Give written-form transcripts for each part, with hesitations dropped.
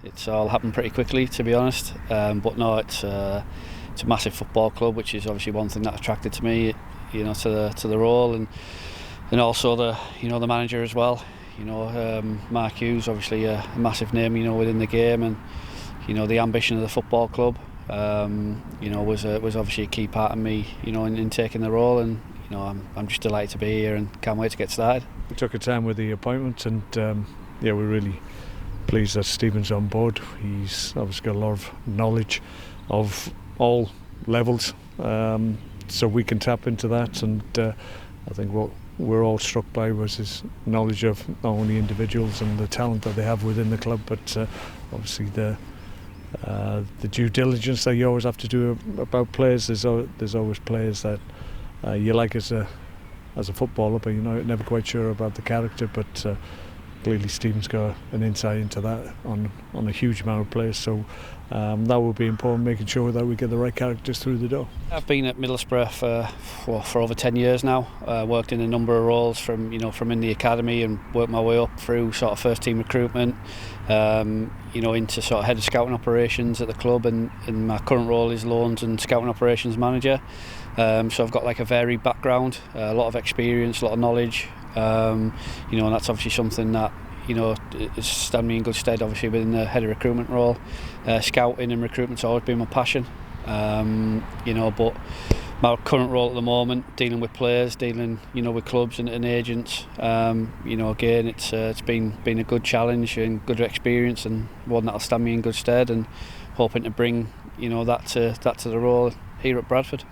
It's all happened pretty quickly, to be honest. But no, it's a massive football club, which is obviously one thing that attracted to me, to the role, and also the manager as well. Mark Hughes, obviously a massive name, within the game, and the ambition of the football club, was obviously a key part of me, in taking the role, and I'm just delighted to be here and can't wait to get started. We took our time with the appointment, and we're really pleased that Stephen's on board. He's obviously got a lot of knowledge of all levels, so we can tap into that, and I think what we're all struck by was his knowledge of not only individuals and the talent that they have within the club, but obviously the due diligence that you always have to do about players. There's always players that you like as a footballer, but you're never quite sure about the character. But clearly Stephen's got an insight into that on a huge amount of players, so that will be important, making sure that we get the right characters through the door. I've been at Middlesbrough for over 10 years now. Worked in a number of roles from in the academy, and worked my way up through sort of first team recruitment, into sort of head of scouting operations at the club, and my current role is loans and scouting operations manager. So I've got like a varied background, a lot of experience, a lot of knowledge, and that's obviously something that it's stand me in good stead, obviously within the head of recruitment role. Scouting and recruitment's always been my passion, but my current role at the moment, dealing with players, dealing with clubs and agents, again it's been a good challenge and good experience, and one that'll stand me in good stead, and hoping to bring that to the role here at Bradford.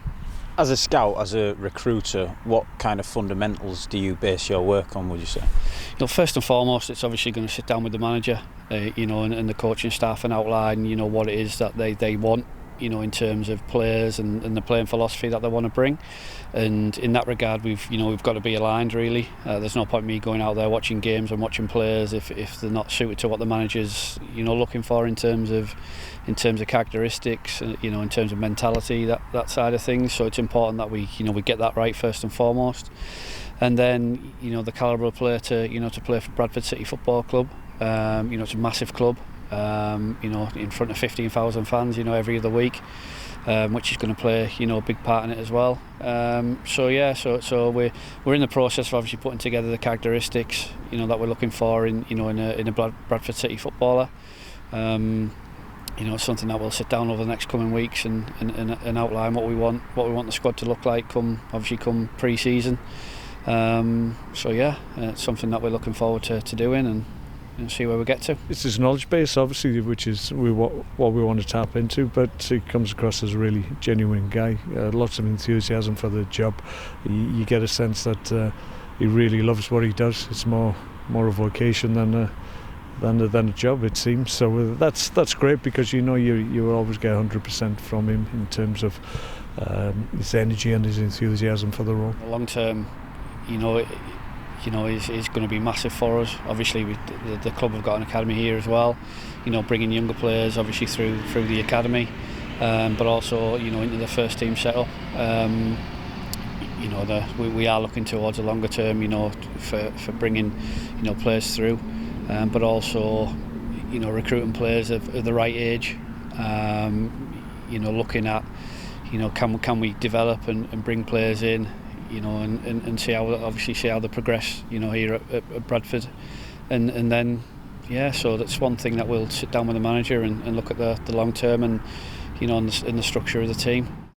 As a scout, as a recruiter, what kind of fundamentals do you base your work on, would you say? First and foremost, it's obviously going to sit down with the manager, and the coaching staff, and outline, what it is that they want, in terms of players and the playing philosophy that they want to bring. And in that regard, we've got to be aligned, really. There's no point me going out there watching games and watching players if they're not suited to what the manager's looking for in terms of characteristics, in terms of mentality, that side of things. So it's important that we get that right first and foremost. And then the calibre of player to play for Bradford City Football Club. It's a massive club. In front of 15,000 fans, every other week, which is going to play, a big part in it as well. So we're in the process of obviously putting together the characteristics, that we're looking for in a Bradford City footballer. It's something that we'll sit down over the next coming weeks and outline what we want the squad to look like come pre-season. It's something that we're looking forward to doing, and see where we get to. It's his knowledge base, obviously, which is what we want to tap into, but he comes across as a really genuine guy. Lots of enthusiasm for the job. You get a sense that he really loves what he does. It's more a vocation than a job, it seems. So that's great, because you will always get 100% from him in terms of his energy and his enthusiasm for the role. Long term, is going to be massive for us. Obviously, the club have got an academy here as well. Bringing younger players obviously through the academy, but also into the first team setup. We are looking towards a longer term, for bringing players through, but also recruiting players of the right age. Looking at can we develop and bring players in, and see how they progress, here at Bradford, and then so that's one thing that we'll sit down with the manager and look at the long term, and in the structure of the team.